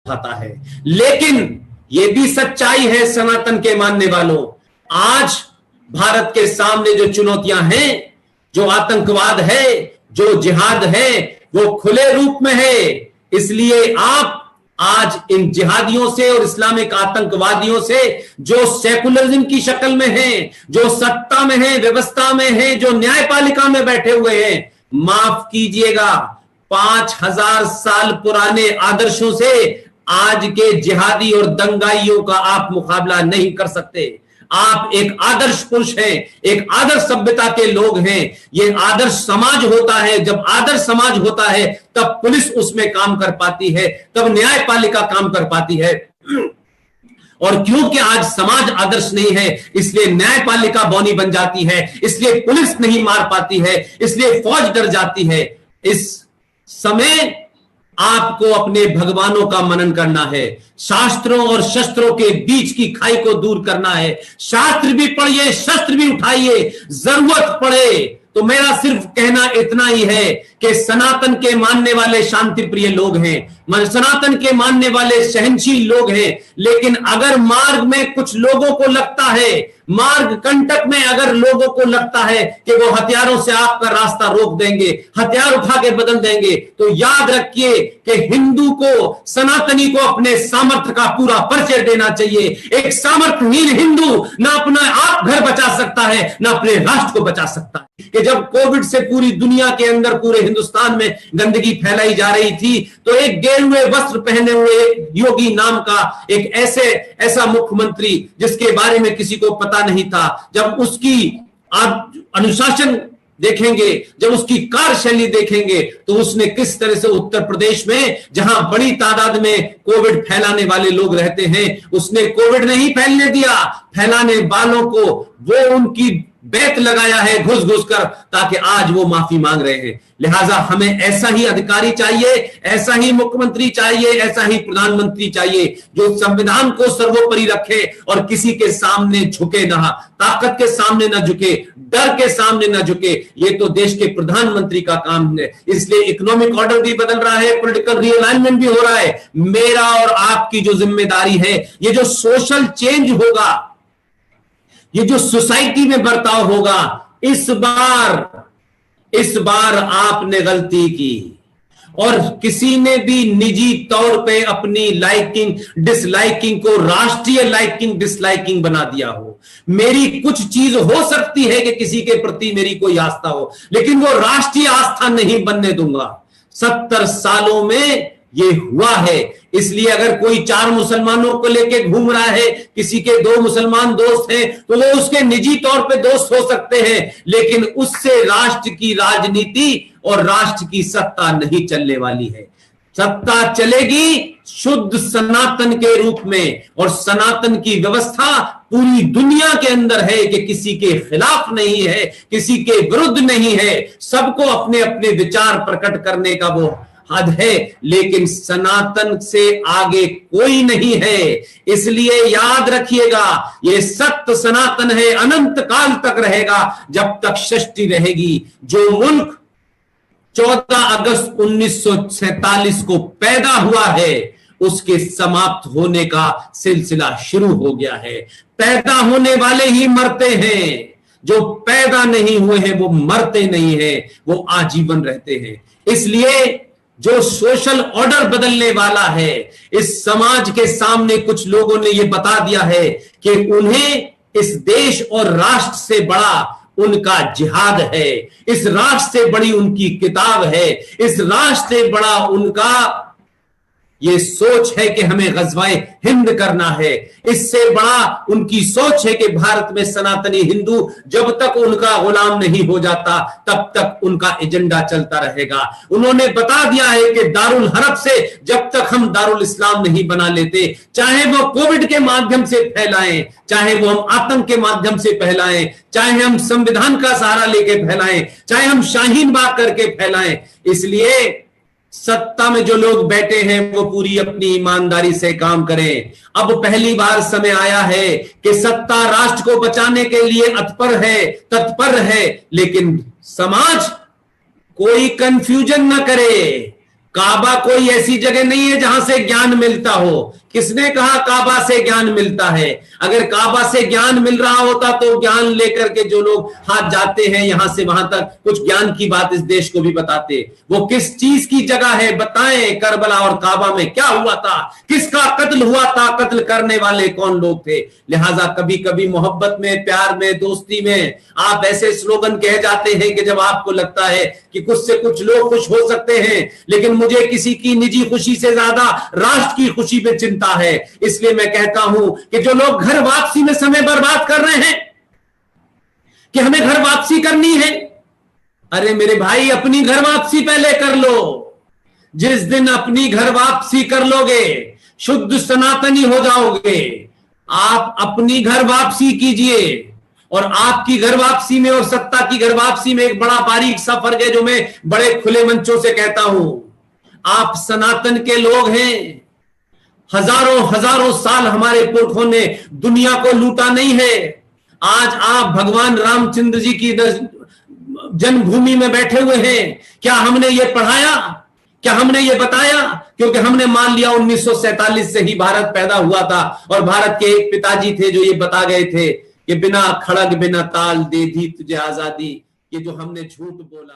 आता है। लेकिन यह भी सच्चाई है सनातन के मानने वालों, आज भारत के सामने जो चुनौतियां हैं, जो आतंकवाद है, जो जिहाद है, वो खुले रूप में है। इसलिए आप आज इन जिहादियों से और इस्लामिक आतंकवादियों से, जो सेकुलरिज्म की शक्ल में हैं, जो सत्ता में हैं, व्यवस्था में हैं, जो न्यायपालिका में बैठे हुए हैं, माफ कीजिएगा, 5000 साल पुराने आदर्शों से आज के जिहादी और दंगाइयों का आप मुकाबला नहीं कर सकते। आप एक आदर्श पुरुष हैं, एक आदर्श सभ्यता के लोग हैं। ये आदर्श समाज होता है, जब आदर्श समाज होता है तब पुलिस उसमें काम कर पाती है, तब न्यायपालिका काम कर पाती है। और क्योंकि आज समाज आदर्श नहीं है, इसलिए न्यायपालिका बौनी बन जाती है, इसलिए पुलिस नहीं मार पाती है, इसलिए फौज डर जाती है। इस समय आपको अपने भगवानों का मनन करना है, शास्त्रों और शस्त्रों के बीच की खाई को दूर करना है। शास्त्र भी पढ़िए, शस्त्र भी उठाइए, जरूरत पड़े तो मेरा सिर्फ कहना इतना ही है कि सनातन के मानने वाले शांति प्रिय लोग हैं, सनातन के मानने वाले सहनशील लोग हैं। लेकिन अगर मार्ग में कुछ लोगों को लगता है, मार्ग कंटक में अगर लोगों को लगता है कि वो हथियारों से आपका रास्ता रोक देंगे, हथियार उठा के बदल देंगे, तो याद रखिए कि हिंदू को, सनातनी को अपने सामर्थ्य का पूरा परिचय देना चाहिए। एक सामर्थ्यहीन हिंदू ना अपना आप घर बचा सकता है, ना अपने राष्ट्र को बचा सकता है। कि जब कोविड से पूरी दुनिया के अंदर, पूरे हिंदुस्तान में गंदगी फैलाई जा रही थी, तो एक गेरुए वस्त्र पहने हुए योगी नाम का एक ऐसा मुख्यमंत्री जिसके बारे में किसी को पता नहीं था, जब उसकी अनुशासन देखेंगे, जब उसकी कार्यशैली देखेंगे, तो उसने किस तरह से उत्तर प्रदेश में, जहां बड़ी तादाद में कोविड फैलाने वाले लोग रहते हैं, उसने कोविड नहीं फैलने दिया, फैलाने वालों को वो उनकी बैत लगाया है घुस घुस कर, ताकि आज वो माफी मांग रहे हैं। लिहाजा हमें ऐसा ही अधिकारी चाहिए, ऐसा ही मुख्यमंत्री चाहिए, ऐसा ही प्रधानमंत्री चाहिए, जो संविधान को सर्वोपरि रखे और किसी के सामने झुके ना, ताकत के सामने ना झुके, डर के सामने ना झुके। ये तो देश के प्रधानमंत्री का काम है। इसलिए इकोनॉमिक ऑर्डर भी बदल रहा है, पॉलिटिकल रीअलाइनमेंट भी हो रहा है। मेरा और आपकी जो जिम्मेदारी है, ये जो सोशल चेंज होगा, ये जो सोसाइटी में बर्ताव होगा, इस बार आपने गलती की और किसी ने भी निजी तौर पे अपनी लाइकिंग डिसलाइकिंग को राष्ट्रीय लाइकिंग डिसलाइकिंग बना दिया हो। मेरी कुछ चीज हो सकती है कि किसी के प्रति मेरी कोई आस्था हो, लेकिन वो राष्ट्रीय आस्था नहीं बनने दूंगा। 70 सालों में ये हुआ है। इसलिए अगर कोई 4 मुसलमानों को लेके घूम रहा है, किसी के 2 मुसलमान दोस्त हैं, तो वो उसके निजी तौर पे दोस्त हो सकते हैं, लेकिन उससे राष्ट्र की राजनीति और राष्ट्र की सत्ता नहीं चलने वाली है। सत्ता चलेगी शुद्ध सनातन के रूप में, और सनातन की व्यवस्था पूरी दुनिया के अंदर है कि किसी के खिलाफ नहीं है, किसी के विरुद्ध नहीं है, सबको अपने अपने विचार प्रकट करने का वो हद है, लेकिन सनातन से आगे कोई नहीं है। इसलिए याद रखिएगा, ये सत्य सनातन है, अनंत काल तक रहेगा, जब तक सृष्टि रहेगी। जो मुल्क 14 अगस्त 1947 को पैदा हुआ है, उसके समाप्त होने का सिलसिला शुरू हो गया है। पैदा होने वाले ही मरते हैं, जो पैदा नहीं हुए हैं वो मरते नहीं हैं, वो आजीवन रहते हैं। इसलिए जो सोशल ऑर्डर बदलने वाला है, इस समाज के सामने कुछ लोगों ने यह बता दिया है कि उन्हें इस देश और राष्ट्र से बड़ा उनका जिहाद है, इस राष्ट्र से बड़ी उनकी किताब है, इस राष्ट्र से बड़ा उनका ये सोच है कि हमें गज़वाए हिंद करना है। इससे बड़ा उनकी सोच है कि भारत में सनातनी हिंदू जब तक उनका गुलाम नहीं हो जाता, तब तक उनका एजेंडा चलता रहेगा। उन्होंने बता दिया है कि दारुल हरब से जब तक हम दारुल इस्लाम नहीं बना लेते, चाहे वो कोविड के माध्यम से फैलाएं, चाहे वो हम आतंक के माध्यम से फैलाएं, चाहे हम संविधान का सहारा लेके फैलाएं, चाहे हम शाहीन बाग करके फैलाएं। इसलिए सत्ता में जो लोग बैठे हैं वो पूरी अपनी ईमानदारी से काम करें। अब पहली बार समय आया है कि सत्ता राष्ट्र को बचाने के लिए तत्पर है, लेकिन समाज कोई कंफ्यूजन ना करे। काबा कोई ऐसी जगह नहीं है जहां से ज्ञान मिलता हो। किसने कहा काबा से ज्ञान मिलता है? अगर काबा से ज्ञान मिल रहा होता तो ज्ञान लेकर के जो लोग हाथ जाते हैं यहां से वहां तक, कुछ ज्ञान की बात इस देश को भी बताते। वो किस चीज की जगह है बताएं। करबला और काबा में क्या हुआ था, किसका कत्ल हुआ था, कत्ल करने वाले कौन लोग थे। लिहाजा कभी कभी मोहब्बत में, प्यार में, दोस्ती में आप ऐसे स्लोगन कह जाते हैं कि जब आपको लगता है कि कुछ से कुछ लोग खुश हो सकते हैं, लेकिन मुझे किसी की निजी खुशी से ज्यादा राष्ट्र की खुशी में चिंता है। इसलिए मैं कहता हूं कि जो लोग घर वापसी में समय बर्बाद कर रहे हैं कि हमें घर वापसी करनी है, अरे मेरे भाई अपनी घर वापसी पहले कर लो। जिस दिन अपनी घर वापसी कर लोगे शुद्ध सनातनी हो जाओगे। आप अपनी घर वापसी कीजिए, और आपकी घर वापसी में और सत्ता की घर वापसी में एक बड़ा बारीक सा फर्क है जो मैं बड़े खुले मंचों से कहता हूं। आप सनातन के लोग हैं। हजारों हजारों साल हमारे पुरखों ने दुनिया को लूटा नहीं है। आज आप भगवान रामचंद्र जी की जन्मभूमि में बैठे हुए हैं। क्या हमने ये पढ़ाया? क्या हमने ये बताया? क्योंकि हमने मान लिया 1947 से ही भारत पैदा हुआ था, और भारत के एक पिताजी थे जो ये बता गए थे कि बिना खड़ग बिना ताल दे दी तुझे आजादी। ये जो हमने झूठ बोला।